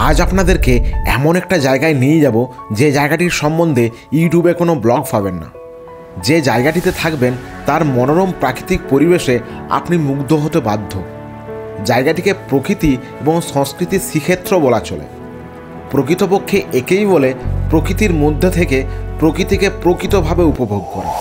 আজ আপনাদেরকে এমন একটা জায়গায় নিয়ে যাব যে জায়গাটির সম্বন্ধে ইউটিউবে কোনো ব্লগ পাবেন না। যে জায়গাটিতে থাকবেন তার মনোরম প্রাকৃতিক পরিবেশে আপনি মুগ্ধ হতে বাধ্য। জায়গাটিকে প্রকৃতি এবং সংস্কৃতির শ্রীক্ষেত্র বলা চলে। প্রকৃতপক্ষে একেই বলে প্রকৃতির মধ্যে থেকে প্রকৃতিকে প্রকৃতভাবে উপভোগ করা।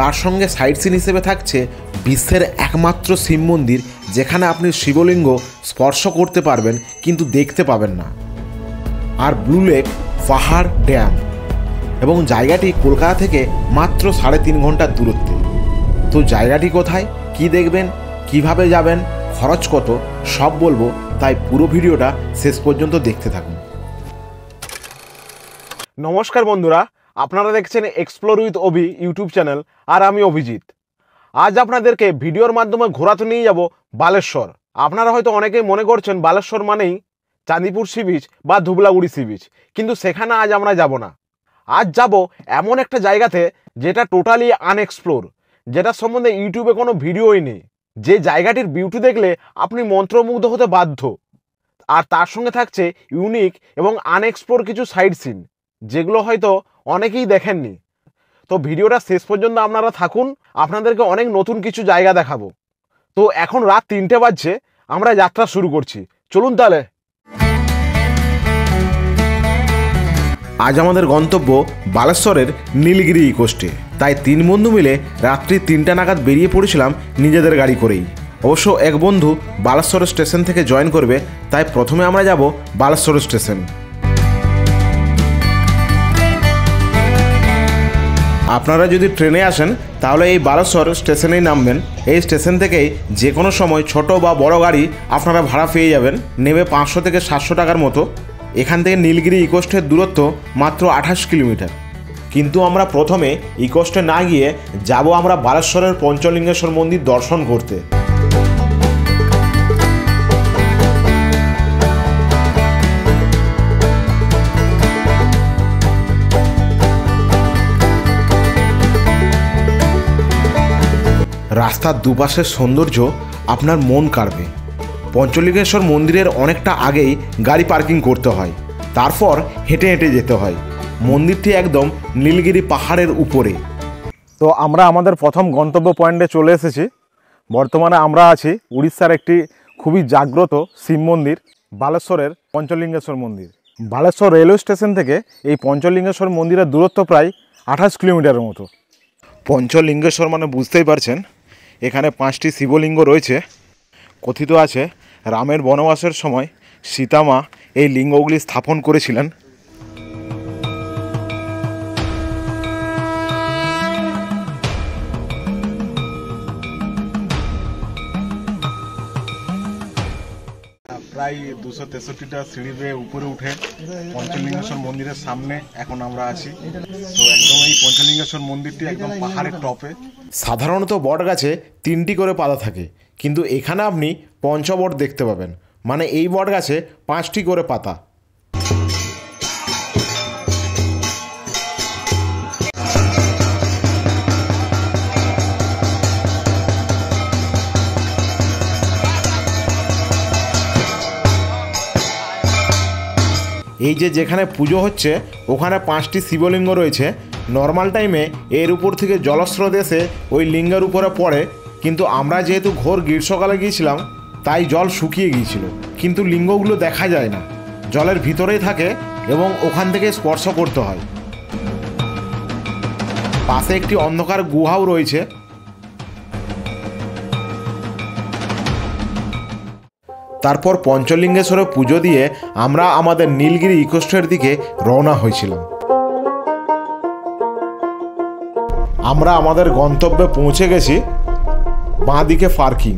তার সঙ্গে সাইট সিন হিসেবে থাকছে বিশ্বের একমাত্র শিব মন্দির, যেখানে আপনি শিবলিঙ্গ স্পর্শ করতে পারবেন কিন্তু দেখতে পাবেন না, আর ব্লু লেক পাহাড় ড্যাম। এবং জায়গাটি কলকাতা থেকে মাত্র 3.5 ঘন্টার দূরত্বে। তো জায়গাটি কোথায়, কি দেখবেন, কিভাবে যাবেন, খরচ কত, সব বলবো, তাই পুরো ভিডিওটা শেষ পর্যন্ত দেখতে থাকুন। নমস্কার বন্ধুরা, আপনারা দেখছেন explore with Abhi YouTube channel, আর আমি অভিজিৎ। আজ আপনাদেরকে ভিডিওর মাধ্যমে ঘোরাতে নিয়ে যাব বালেশ্বর। আপনারা হয়তো অনেকেই মনে করছেন বালেশ্বর মানেই চাঁদিপুর সি বিচ বা ধুবলাগুড়ি সি বিচ, কিন্তু সেখানে আজ আমরা যাব না। আজ যাব এমন একটা জায়গাতে যেটা টোটালি আনএক্সপ্লোর, যেটার সম্বন্ধে ইউটিউবে কোনো ভিডিওই নেই। যে জায়গাটির বিউটি দেখলে আপনি মন্ত্রমুগ্ধ হতে বাধ্য, আর তার সঙ্গে থাকছে ইউনিক এবং আনএক্সপ্লোর কিছু সাইট সিন, যেগুলো হয়তো অনেকেই দেখেননি। তো ভিডিওটা শেষ পর্যন্ত আপনারা থাকুন, আপনাদেরকে অনেক নতুন কিছু জায়গা দেখাবো। তো এখন রাত 3টে বাজছে, আমরা যাত্রা শুরু করছি, চলুন তাহলে। আজ আমাদের গন্তব্য বালেশ্বরের নীলগিরি ইকোস্টে। তাই 3 বন্ধু মিলে রাত্রি 3টা নাগাদ বেরিয়ে পড়েছিলাম নিজেদের গাড়ি করেই। অবশ্য এক বন্ধু বালেশ্বর স্টেশন থেকে জয়েন করবে, তাই প্রথমে আমরা যাব বালেশ্বর স্টেশন। আপনারা যদি ট্রেনে আসেন তাহলে এই বালেশ্বর স্টেশনেই নামবেন। এই স্টেশন থেকেই যে কোনো সময় ছোট বা বড় গাড়ি আপনারা ভাড়া পেয়ে যাবেন, নেবে 500 থেকে 700 টাকার মতো। এখান থেকে নীলগিরি ইকোস্টের দূরত্ব মাত্র 28 কিলোমিটার। কিন্তু আমরা প্রথমে ইকোস্টে না গিয়ে যাব আমরা বালেশ্বরের পঞ্চলিঙ্গেশ্বর মন্দির দর্শন করতে। রাস্তার দুপাশের সৌন্দর্য আপনার মন কাড়বে। পঞ্চলিঙ্গেশ্বর মন্দিরের অনেকটা আগেই গাড়ি পার্কিং করতে হয়, তারপর হেঁটে হেঁটে যেতে হয়। মন্দিরটি একদম নীলগিরি পাহাড়ের উপরে। তো আমরা আমাদের প্রথম গন্তব্য পয়েন্টে চলে এসেছি। বর্তমানে আমরা আছি উড়িষ্যার একটি খুবই জাগ্রত শিব মন্দির, বালেশ্বরের পঞ্চলিঙ্গেশ্বর মন্দির। বালেশ্বর রেলওয়ে স্টেশন থেকে এই পঞ্চলিঙ্গেশ্বর মন্দিরের দূরত্ব প্রায় 28 কিলোমিটারের মতো। পঞ্চলিঙ্গেশ্বর মানে বুঝতেই পারছেন, এখানে 5টি শিবলিঙ্গ রয়েছে। কথিত আছে রামের বনবাসের সময় সীতামা এই লিঙ্গগুলি স্থাপন করেছিলেন। প্রায় 263টা সিঁড়িতে উপরে উঠে পঞ্চলিঙ্গেশ্বর মন্দিরের সামনে এখন আমরা আছি। তো একদম এই পঞ্চলিঙ্গেশ্বর মন্দিরটি একদম পাহাড়ের টপে। সাধারণত বট গাছে 3টি করে পাতা থাকে, কিন্তু এখানে আপনি পঞ্চবট দেখতে পাবেন, মানে এই বট গাছে 5টি করে পাতা। এই যে যেখানে পুজো হচ্ছে ওখানে 5টি শিবলিঙ্গ রয়েছে। নর্মাল টাইমে এর উপর থেকে জলস্রোত এসে ওই লিঙ্গের উপরে পড়ে, কিন্তু আমরা যেহেতু ঘোর গ্রীষ্মকালে গিয়েছিলাম তাই জল শুকিয়ে গিয়েছিল, কিন্তু লিঙ্গগুলো দেখা যায় না, জলের ভিতরেই থাকে এবং ওখান থেকে স্পর্শ করতে হয়। পাশে একটি অন্ধকার গুহাও রয়েছে। তারপর পঞ্চলিঙ্গেশ্বরে পুজো দিয়ে আমরা আমাদের নীলগিরি ইকোস্টের দিকে রওনা হয়েছিলাম। আমরা আমাদের গন্তব্যে পৌঁছে গেছি। বাঁ দিকে পার্কিং।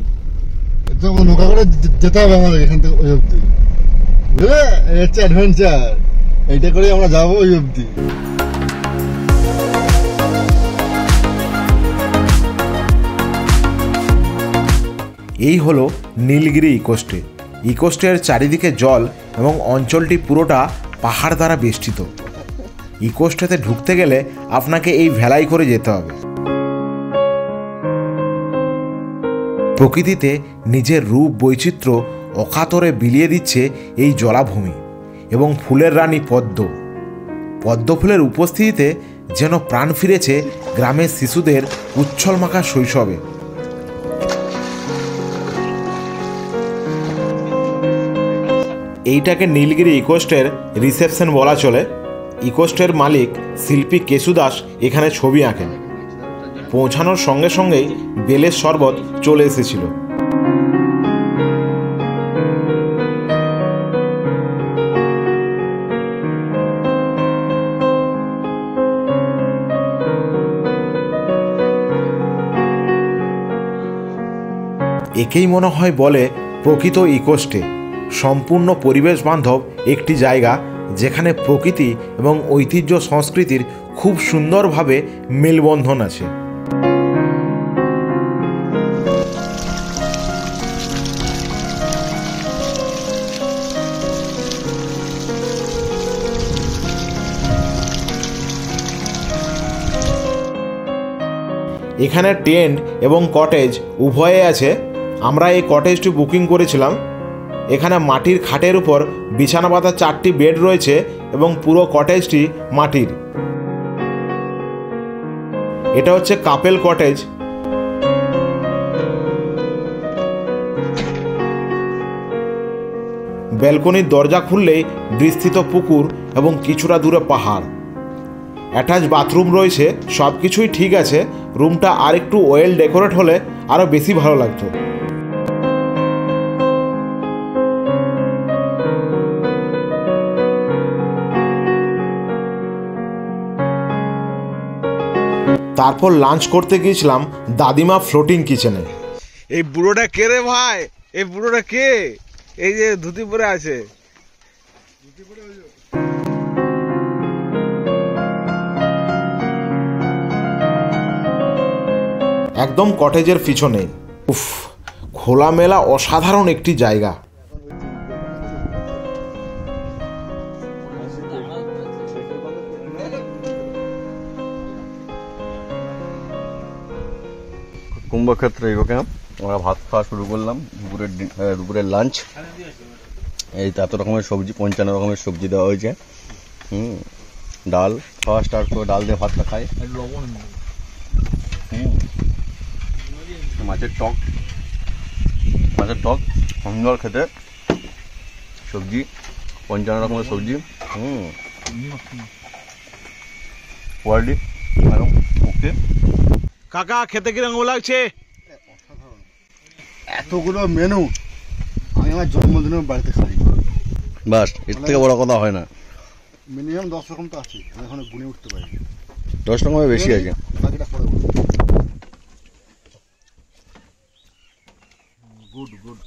নৌকা করে যেতে হবে আমাদের এখান থেকে ওই অব্দি, বুঝলে? হচ্ছে অ্যাডভেঞ্চার, এইটা করে আমরা যাবো ওই অব্দি। এই হলো নীলগিরি ইকোস্টে। ইকোস্টের চারিদিকে জল এবং অঞ্চলটি পুরোটা পাহাড় দ্বারা বেষ্টিত। ইকোস্টেতে ঢুকতে গেলে আপনাকে এই ভেলাই করে যেতে হবে। প্রকৃতিতে নিজের রূপ বৈচিত্র্য অকাতরে বিলিয়ে দিচ্ছে এই জলাভূমি এবং ফুলের রানী পদ্ম। পদ্ম ফুলের উপস্থিতিতে যেন প্রাণ ফিরেছে গ্রামের শিশুদের উচ্ছলমাখা শৈশবে। এইটাকে নীলগিরি ইকোস্টের রিসেপশন বলা চলে। ইকোস্টের মালিক শিল্পী কেশু দাস এখানে ছবি আঁকেন। পৌঁছানোর সঙ্গে সঙ্গেই বেলের শরবত চলে এসেছিল। একেই মনে হয় বলে প্রকৃত ইকোস্টে, সম্পূর্ণ পরিবেশ বান্ধব একটি জায়গা যেখানে প্রকৃতি এবং ঐতিহ্য সংস্কৃতির খুব সুন্দরভাবে মেলবন্ধন আছে। এখানে টেন্ট এবং কটেজ উভয়ে আছে। আমরা এই কটেজটি বুকিং করেছিলাম। এখানে মাটির খাটের উপর বিছানা পাতা 4টি বেড রয়েছে এবং পুরো কটেজটি মাটির। এটা হচ্ছে কাপেল কটেজ। ব্যালকনির দরজা খুললেই বিস্তৃত পুকুর এবং কিছুটা দূরে পাহাড়। অ্যাটাচ বাথরুম রয়েছে। সব কিছুই ঠিক আছে। রুমটা আর একটু ওয়েল ডেকোরেট হলে আরও বেশি ভালো লাগতো। তারপর লাঞ্চ করতে গিয়েছিলাম দাদিমা ফ্লোটিং কিচেনে। এই বুড়োটা কে রে ভাই? এই বুড়োটা কে? এই যে ধুতি পরে আছে। একদম কটেজের পিছনে। উফ, খোলামেলা অসাধারণ একটি জায়গা। কুম্ভক্ষেত্রে এই ক্যাম্প। আমরা ভাত খাওয়া শুরু করলাম। দুপুরের লাঞ্চ। এই এত রকমের সবজি, 55 রকমের সবজি দেওয়া হয়েছে। ডাল খাওয়া স্টার্ট করে ডাল দিয়ে ভাতটা খাই। মাছের টক সুন্দর খেতে। সবজি 55 রকমের সবজি। Quality okay. কাকা খেতে কিরকম লাগছে? এতগুলো মেনু আমি আমার জন্মদিনের বাড়িতে খাই। বাস, এর থেকে বড় কথা হয় না। মিনিমাম 10 রকম তো আছে, এখন গুনে উঠতে পারি। 10 রকমের বেশি আছে। বাকিটা পরে বলবো। Good good.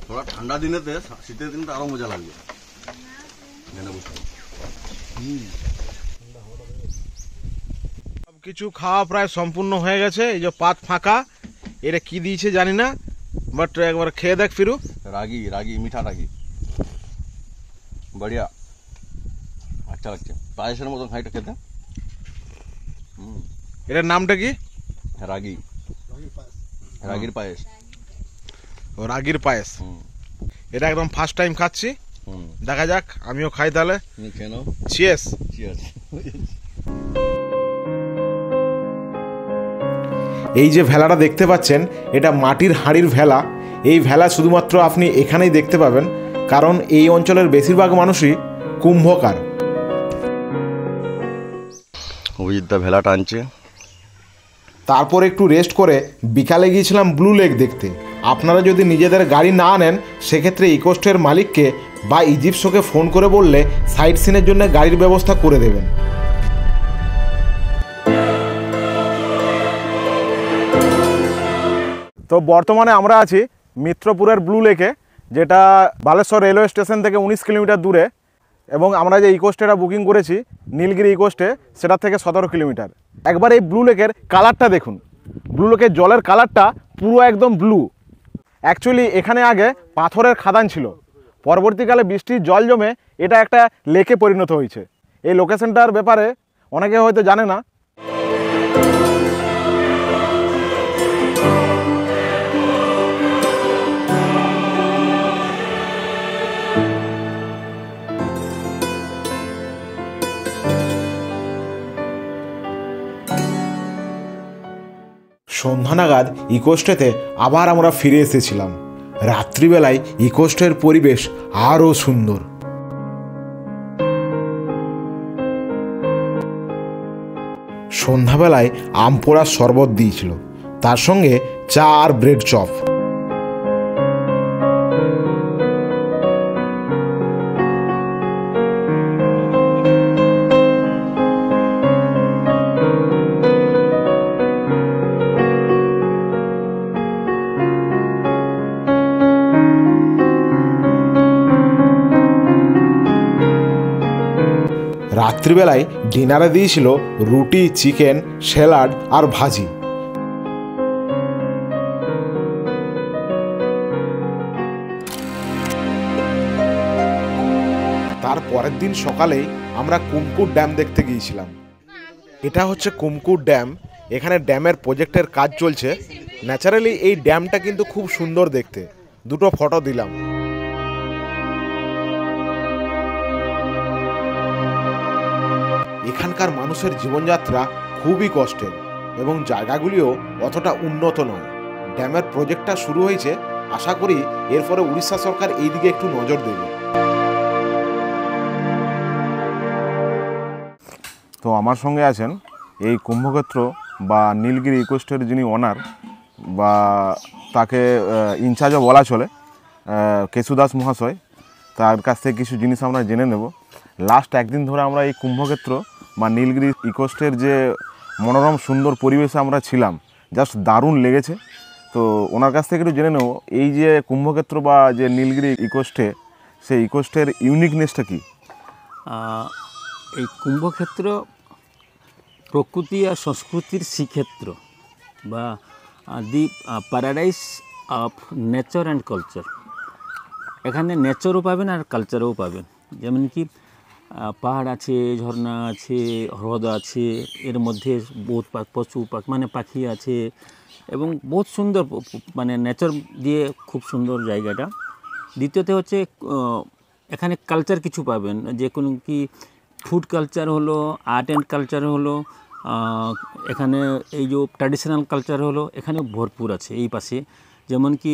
थोड़ा ঠান্ডা দিনেতে, শীতের দিনটা আরো মজা লাগবে। কিছু খাওয়া প্রায় সম্পূর্ণ হয়ে গেছে। এই যে পাত ফাঁকা, এটা কি দিয়েছে জানি না, বাট একবার খেয়ে দেখ ফিরু। রাগি মিঠা রাগি, বড়িয়া, আচ্ছা লাগছে। পায়েসের মতন খাইটা খেতে। এটার নামটা কি? রাগির পায়েস। ও, রাগির পায়েস। এটা একদম ফার্স্ট টাইম খাচ্ছি। দেখা যাক, আমিও খাই তাহলে। চিয়ার্স। এই যে ভেলাটা দেখতে পাচ্ছেন, এটা মাটির হাঁড়ির ভেলা। এই ভেলা শুধুমাত্র আপনি এখানেই দেখতে পাবেন, কারণ এই অঞ্চলের বেশিরভাগ মানুষই কুম্ভকার। অভিজিৎদা ভেলা টানছে। তারপর একটু রেস্ট করে বিকালে গিয়েছিলাম ব্লু লেক দেখতে। আপনারা যদি নিজেদের গাড়ি না আনেন, সেক্ষেত্রে ইকোস্টের মালিককে বা ইজিপসোকে ফোন করে বললে সাইট সিনের জন্য গাড়ির ব্যবস্থা করে দেবেন। তো বর্তমানে আমরা আছি মিত্রপুরের ব্লু লেকে, যেটা বালেশ্বর রেলওয়ে স্টেশন থেকে 19 কিলোমিটার দূরে, এবং আমরা যে ইকোস্টেটা বুকিং করেছি নীলগিরি ইকোস্টে, সেটার থেকে 17 কিলোমিটার। একবার এই ব্লু লেকের কালারটা দেখুন। ব্লু লেকের জলের কালারটা পুরো একদম ব্লু। অ্যাকচুয়ালি এখানে আগে পাথরের খাদান ছিল, পরবর্তীকালে বৃষ্টির জল জমে এটা একটা লেকে পরিণত হয়েছে। এই লোকেশনটার ব্যাপারে অনেকে হয়তো জানে না। সন্ধ্যা নাগাদ ইকোস্টেতে আবার আমরা ফিরে এসেছিলাম। রাত্রিবেলায় ইকোস্টের পরিবেশ আরও সুন্দর। সন্ধ্যাবেলায় আম পোড়ার শরবত দিয়েছিল, তার সঙ্গে চা আর ব্রেড চপ। রাত্রিবেলায় ডিনারে দিয়েছিল রুটি, চিকেন, স্যালাড আর ভাজি। তার পরের দিন সকালেই আমরা কুমকুট ড্যাম দেখতে গিয়েছিলাম। এটা হচ্ছে কুমকুট ড্যাম। এখানে ড্যামের প্রজেক্টের কাজ চলছে। ন্যাচারালি এই ড্যামটা কিন্তু খুব সুন্দর দেখতে। দুটো ফটো দিলাম। এখানকার মানুষের জীবনযাত্রা খুবই কষ্টের এবং জায়গাগুলিও অতটা উন্নত নয়। ড্যামের প্রজেক্টটা শুরু হয়েছে, আশা করি এরপরে উড়িষ্যা সরকার এই দিকে একটু নজর দেবে। তো আমার সঙ্গে আছেন এই কুম্ভক্ষেত্র বা নীলগিরি ইকোস্টের যিনি ওনার বা তাকে ইনচার্জও বলা চলে, কেশু দাস মহাশয়। তার কাছ থেকে কিছু জিনিস আমরা জেনে নেব। লাস্ট একদিন ধরে আমরা এই কুম্ভক্ষেত্র বা নীলগিরি ইকোস্টের যে মনোরম সুন্দর পরিবেশে আমরা ছিলাম, জাস্ট দারুণ লেগেছে। তো ওনার কাছ থেকে একটু জেনে নেব এই যে কুম্ভক্ষেত্র বা যে নীলগিরি ইকোস্টে, সেই ইকোস্টের ইউনিকনেসটা কি। এই কুম্ভক্ষেত্র প্রকৃতি আর সংস্কৃতির শ্রীক্ষেত্র বা the paradise of nature and culture. এখানে নেচারও পাবেন আর কালচারও পাবেন। যেমন কি পাহাড় আছে, ঝর্ণা আছে, হ্রদ আছে, এর মধ্যে বহুত পশু মানে পাখি আছে এবং বহুত সুন্দর মানে নেচার দিয়ে খুব সুন্দর জায়গাটা। দ্বিতীয়ত হচ্ছে এখানে কালচার কিছু পাবেন, যে কোনো কি ফুড কালচার হলো, আর্ট অ্যান্ড কালচার হলো, এখানে এই যে ট্র্যাডিশনাল কালচার হলো, এখানে ভরপুর আছে এই পাশে। যেমন কি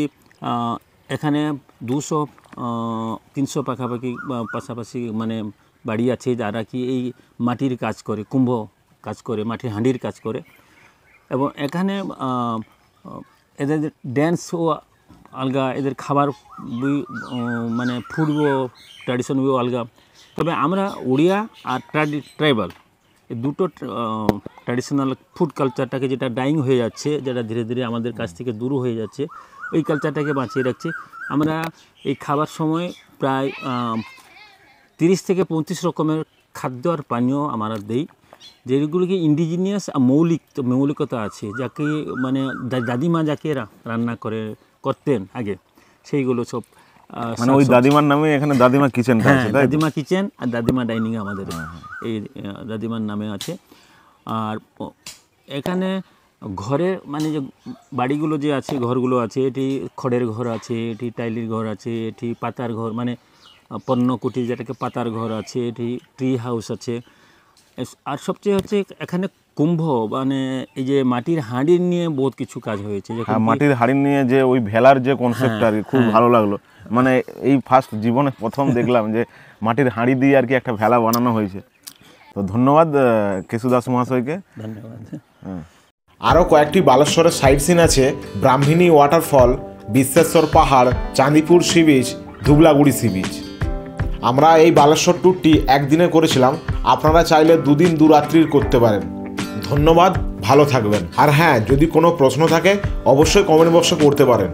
এখানে 200-300 পাশাপাশি মানে বাড়ি আছে যারা কি এই মাটির কাজ করে, কুম্ভ কাজ করে, মাটির হাঁড়ির কাজ করে। এবং এখানে এদের ড্যান্সও আলগা, এদের খাবার মানে ফুডও ট্র্যাডিশনও আলগা। তবে আমরা উড়িয়া আর ট্রাইবাল এই দুটো ট্র্যাডিশনাল ফুড কালচারটাকে যেটা ডাইং হয়ে যাচ্ছে, যেটা ধীরে ধীরে আমাদের কাছ থেকে দূর হয়ে যাচ্ছে, ওই কালচারটাকে বাঁচিয়ে রাখছি। আমরা এই খাবার সময় প্রায় 30 থেকে 35 রকমের খাদ্য আর পানীয় আমরা দিই, যেগুলোকে ইন্ডিজিনিয়াস আর মৌলিকতা আছে, যাকে মানে দাদিমা যাকে রান্না করতেন আগে, সেইগুলো সব মানে ওই দাদিমার নামে এখানে দাদিমা কিচেন আছে। দাদিমা কিচেন আর দাদিমা ডাইনিং আমাদের এই দাদিমার নামে আছে। আর এখানে ঘরে মানে যে বাড়িগুলো যে আছে, ঘরগুলো আছে, এটি খড়ের ঘর আছে, এটি টাইলির ঘর আছে, এটি পাতার ঘর মানে পণ্যকুটির যেটাকে পাতার ঘর আছে, এটি ট্রি হাউস আছে। আর সবচেয়ে হচ্ছে এখানে কুম্ভ মানে এই যে মাটির হাঁড়ি নিয়ে বহুত কিছু কাজ হয়েছে। মাটির হাঁড়ি নিয়ে যে ওই ভেলার যে কনসেপ্ট আর কি খুব ভালো লাগলো। মানে এই ফার্স্ট জীবনে প্রথম দেখলাম যে মাটির হাঁড়ি দিয়ে আর কি একটা ভেলা বানানো হয়েছে। তো ধন্যবাদ কেশু দাস মহাশয়কে। ধন্যবাদ। আরও কয়েকটি বালেশ্বরের সাইট সিন আছে: ব্রাহ্মণী ওয়াটারফল, বিশ্বেশ্বর পাহাড়, Chandipur sea beach, Dhublagudi sea beach. আমরা এই বালেশ্বর ট্যুরটি একদিনে করেছিলাম, আপনারা চাইলে 2 দিন 2 রাত্রির করতে পারেন। ধন্যবাদ, ভালো থাকবেন। আর হ্যাঁ, যদি কোনো প্রশ্ন থাকে অবশ্যই কমেন্ট বক্সে করতে পারেন।